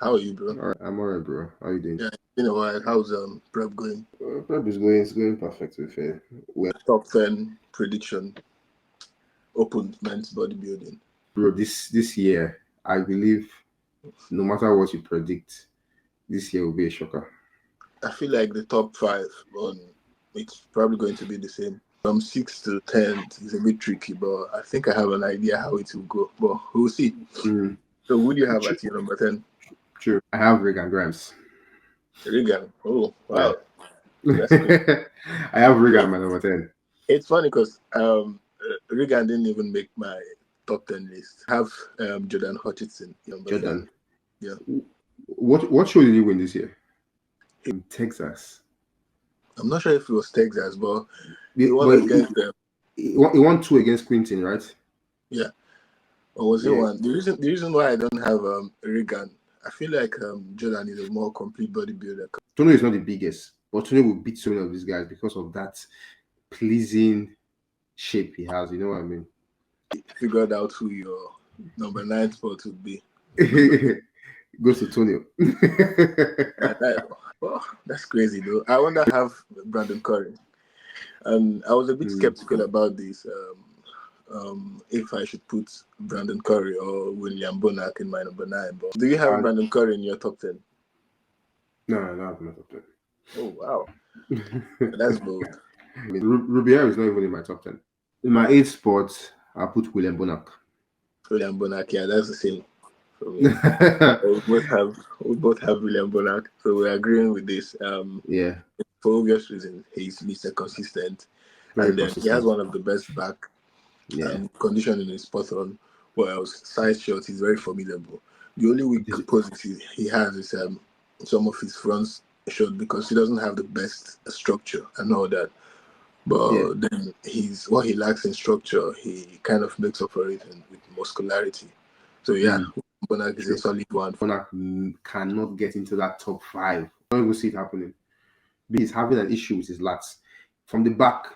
How are you, bro? All right, I'm alright, bro. How you doing? Yeah, it's been a while. How's prep going? Prep is going. It's going perfect. To be fair, well, Top 10 prediction, open men's bodybuilding. bro, this year, I believe, no matter what you predict, this year will be a shocker. I feel like the top 5 on it's probably going to be the same. From 6 to 10 is a bit tricky, but I think I have an idea how it will go. But we'll see. Mm, So who do you have true, at your number 10? true. I have Regan Grimes. Regan. Oh, Yeah. wow. That's cool. I have Regan my number 10. It's funny because Regan didn't even make my top 10 list. I have Jordan Hutchinson, number 10. Jordan. Yeah. What show did he win this year? In Texas. I'm not sure if it was Texas, but He, he won but against them. he won 2 against Quinton, right? Yeah. Or was it Yeah. one? The reason why I don't have Regan, I feel like Jordan is a more complete bodybuilder. Tony is not the biggest, but Tony will beat so many of these guys because of that pleasing shape he has. You know what I mean? Figured out who your number 9 spot would be. Goes to Tony. Oh, that's crazy though. I wonder have Brandon Curry. And I was a bit skeptical about this. If I should put Brandon Curry or William Bonac in my number 9. But do you have Brandon Curry in your top 10? No, not top 10. Oh wow, that's bold. I mean, Rubier is not even in my top 10. In my 8th spot, I'll put William Bonac. William Bonac, yeah, that's the same for me. we both have William Bonac, so we're agreeing with this. Yeah. For obvious reasons, he's Mr. Consistent, Very and then consistent. he has one of the best back Yeah. conditioning is spot on. Well, side shot is very formidable. The only weak poses he has is some of his front shot because he doesn't have the best structure and all that. But then what he lacks in structure, he kind of makes up for it with muscularity. So yeah, Bonac is a solid one. Bonac cannot get into that top 5. I don't even see it happening. He's having an issue with his lats. From the back,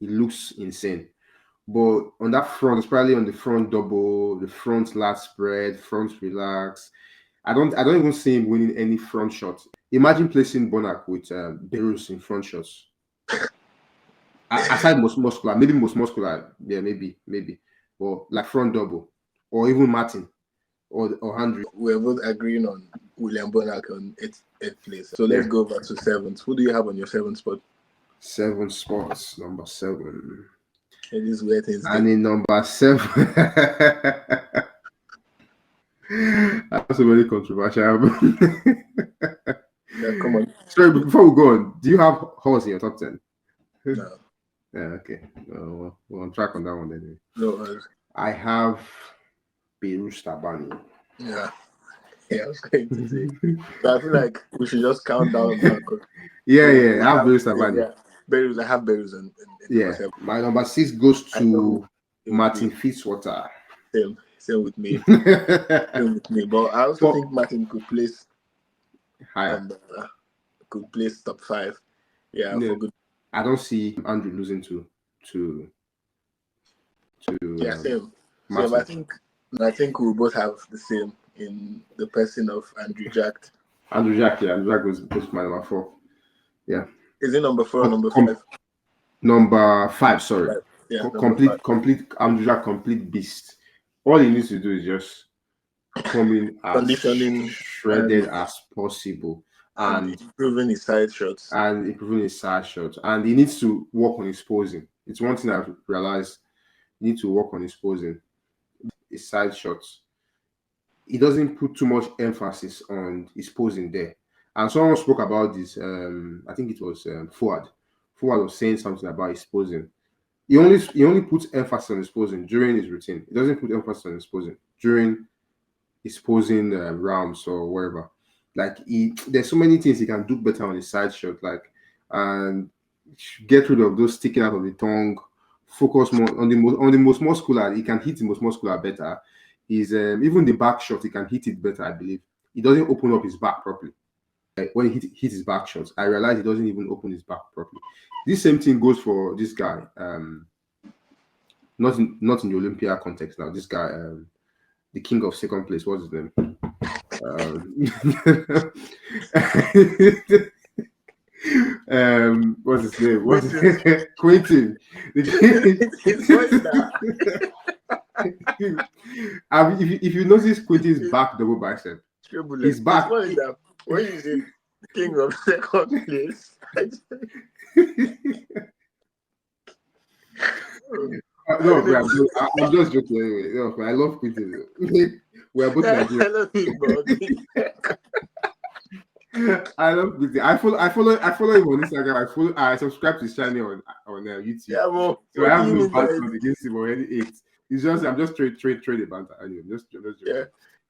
he looks insane. But on that front, especially on the front double, the front lat spread, front relax, I don't even see him winning any front shots. Imagine placing Bonac with Berus in front shots. Aside most muscular, maybe most muscular, yeah, maybe, or like front double, or even Martin, or Andrew. We're both agreeing on William Bonac on 8th place. So let's go back to 7th. Who do you have on your 7th spot? 7 spots, number 7. It is where things and in number 7, that's a very controversial. Yeah, come on. Sorry, but before we go on, do you have Horse in your top 10? No. Yeah, okay. We're on track on that one anyway. No, I have Berus Tabani. Yeah, I was going to say. So I feel like we should just count down. Yeah, I have Berus Tabani. Yeah, I have Berus in yeah. My number 6 goes to Martin Fitzwater. Same with me. But I also think Martin could place higher. Could place top 5. Yeah, for good. I don't see Andrew losing to same. I think we both have the same in the person of Andrew Jack. Andrew Jack was my number 4. Yeah. Is it number 4 or number 5? Number 5, sorry. 5. Yeah, complete Andrew Jack, complete beast. All he needs to do is just come in as shredded as possible. And improving his side shots. And he needs to work on his posing. It's one thing I've realized. You need to work on his posing. His side shots. He doesn't put too much emphasis on his posing there. And someone spoke about this. I think it was Fuad. Fuad was saying something about his posing. He only puts emphasis on his posing during his routine. He doesn't put emphasis on his posing during his posing rounds or wherever. Like there's so many things he can do better on his side shot, and get rid of those sticking out of the tongue. Focus more on the most muscular. He can hit the most muscular better. He's even the back shot, he can hit it better. I believe he doesn't open up his back properly. When he hits his back shots, I realize he doesn't even open his back properly. This same thing goes for this guy. Not in the Olympia context now. This guy, the king of second place, what's his name? What's his name? What's his Quentin. His voice now. If you notice Quentin's back double bicep, his back. It's funny that when he's in king of second place. No, I'm just joking anyway. No, I love Quentin. We're both Nigerian. I love him, but I love Quentin. I follow him on Instagram. I subscribe to his channel on YouTube. Yeah, well, so I have no banter against him or any hate. It's just I'm just trade banter anyway. Just joking. Yeah.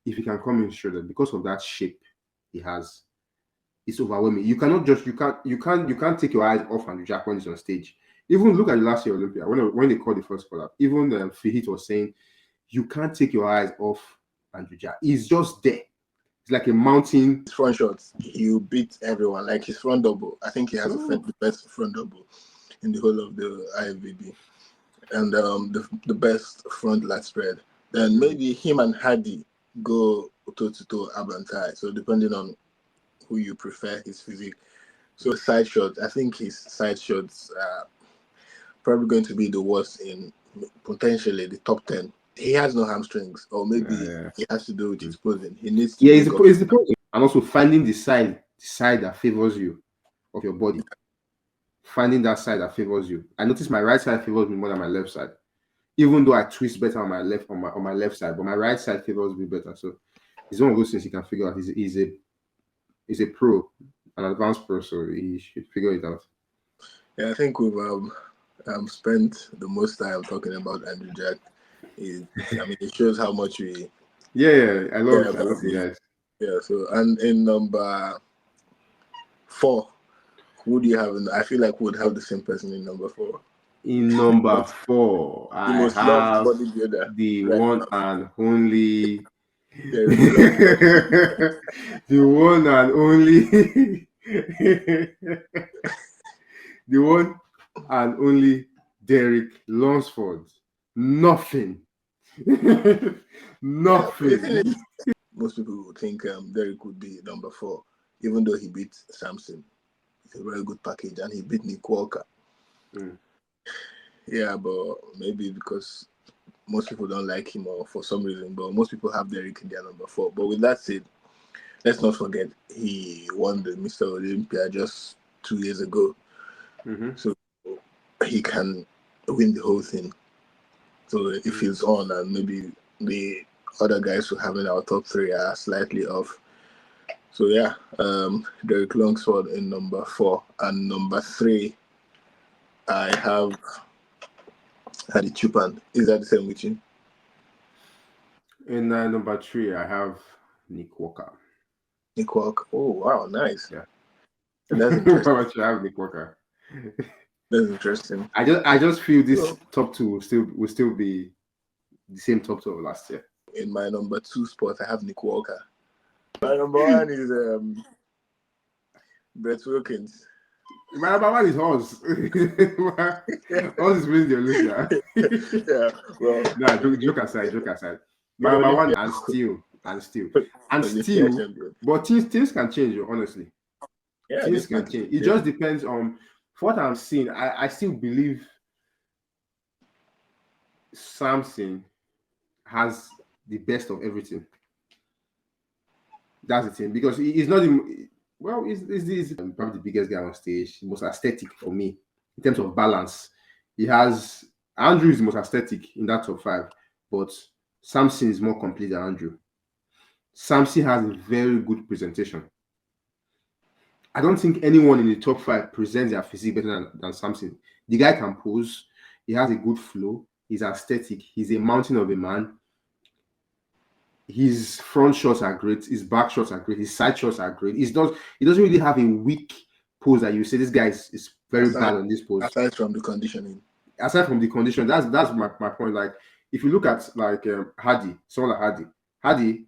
If he can come in shredded because of that shape he has, it's overwhelming. You can't take your eyes off Andrew Jack when he's on stage. Even look at the last year Olympia when they called the first collab. Even Fahit was saying you can't take your eyes off Andrew Jack. He's just there. It's like a mountain. His front shots, he beat everyone. Like his front double, I think he has the best front double in the whole of the IFBB, and the best front lat spread. Then maybe him and Hadi go toe to toe, ab and tie. So depending on who you prefer, his physique. So side shots, I think his side shots are probably going to be the worst in potentially the top 10. He has no hamstrings, or maybe it has to do with his posing. He needs to. Yeah, it's the posing, and also finding the side that favors you of your body. Finding that side that favors you. I notice my right side favors me more than my left side, even though I twist better on my left side, but my right side favors me better. So it's one of those things he can figure out. He's a pro, an advanced pro, so he should figure it out. Yeah, I think we've spent the most time talking about Andrew Jack. It shows how much we. Yeah, I love you guys. Yeah, so and in number 4, who do you have? I feel like we would have the same person in number 4. In number 4, I have the one and only. The one and only. The one and only Derek Lunsford. Nothing. Nothing. Most people would think Derek would be number 4, even though he beat Samson. It's a very good package, and he beat Nick Walker. Yeah, but maybe because most people don't like him or for some reason, but most people have Derek in their number 4. But with that said, let's not forget he won the Mr. Olympia just 2 years ago. So he can win the whole thing. So if he's on, and maybe the other guys who have in our top 3 are slightly off. So yeah, Derek Lunsford in number 4, and number 3, I have Hadi Chupan. Is that the same with you? In number 3, I have Nick Walker. Nick Walker. Oh wow, nice. Yeah, that's interesting. I have Nick Walker. That's interesting. I just feel this top 2 will still be the same top 2 of last year. In my number 2 spot, I have Nick Walker. My number 1 is Brett Wilkins. My number 1 is Horse. Horse is winning the Olympia. Yeah, well, no, joke aside. My number 1 and still, but things can change. Honestly, things can change. It just depends on what I'm seeing. I still believe Samson has the best of everything. That's the thing, because he's not even. Well, he's probably the biggest guy on stage, the most aesthetic for me in terms of balance. Andrew is the most aesthetic in that top 5, but Samson is more complete than Andrew. Samson has a very good presentation. I don't think anyone in the top 5 presents their physique better than Samson. The guy can pose. He has a good flow. He's aesthetic. He's a mountain of a man. His front shots are great. His back shots are great. His side shots are great. He doesn't really have a weak pose that you say this guy is very bad on this pose. Aside from the conditioning. Aside from the condition, that's my point. Like if you look at like Hadi, someone like Hadi,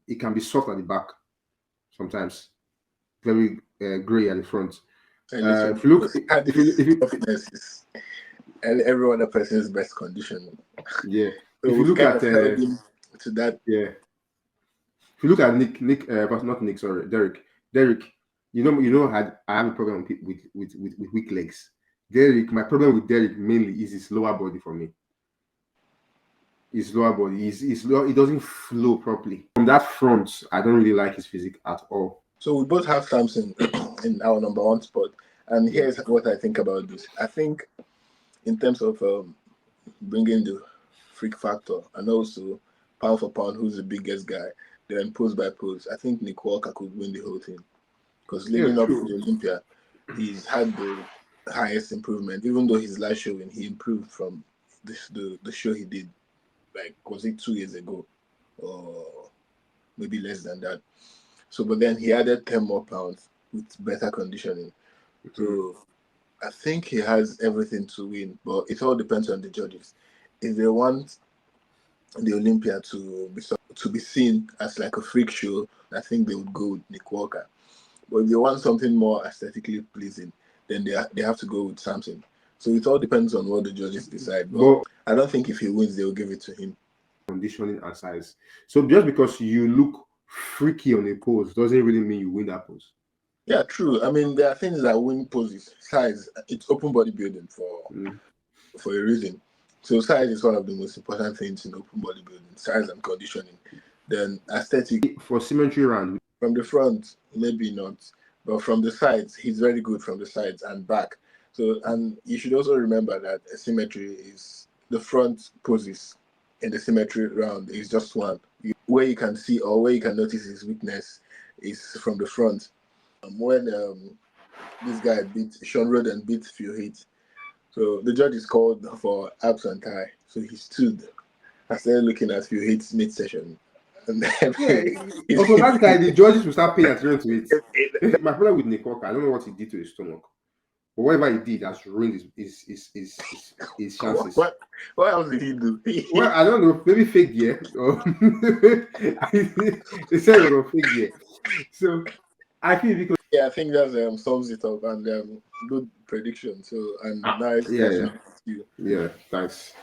it can be soft at the back sometimes, very gray at the front. If you look, and every other person's best condition. Yeah. So if you look at to that, yeah. If you look at but not Nick, sorry, Derek, I have a problem with weak legs. Derek, my problem with Derek mainly is his lower body for me. His lower body is low, it doesn't flow properly. From that front, I don't really like his physique at all. So we both have Samson in our number one spot. And here's what I think about this. I think in terms of bringing the freak factor and also pound for pound, who's the biggest guy, then pose by pose, I think Nick Walker could win the whole thing. Because leading up to the Olympia, he's had the highest improvement. Even though his last showing, he improved from the show he did, like, was it 2 years ago? Or maybe less than that. So, but then he added 10 more pounds with better conditioning. So I think he has everything to win, but it all depends on the judges. If they want the Olympia to be seen as like a freak show, I think they would go with Nick Walker. But if they want something more aesthetically pleasing, then they have to go with Samson. So it all depends on what the judges decide. But I don't think if he wins, they will give it to him. Conditioning and size. So just because you look freaky on a pose doesn't really mean you win that pose. Yeah, true. I mean, there are things that win poses. Size, it's open bodybuilding for a reason. So size is one of the most important things in open bodybuilding, size and conditioning. Then aesthetic. For symmetry round. From the front, maybe not. But from the sides, he's very good from the sides and back. So, and you should also remember that symmetry is the front poses in the symmetry round is just one. Where you can see or where you can notice his weakness is from the front. When this guy Sean Roden beat Phil Heath, so the judge is called for abs and thigh. So he stood. I started looking at Phil Heath's mid session. And then automatically the judges will start paying attention to it. My problem with Nick Walker, I don't know what he did to his stomach. But whatever he did has ruined his chances. What else did he do? Well, I don't know. Maybe fake gear. Or they said it was fake gear. So I feel because I think that sums it up and good prediction. So and nice. Yeah, thanks.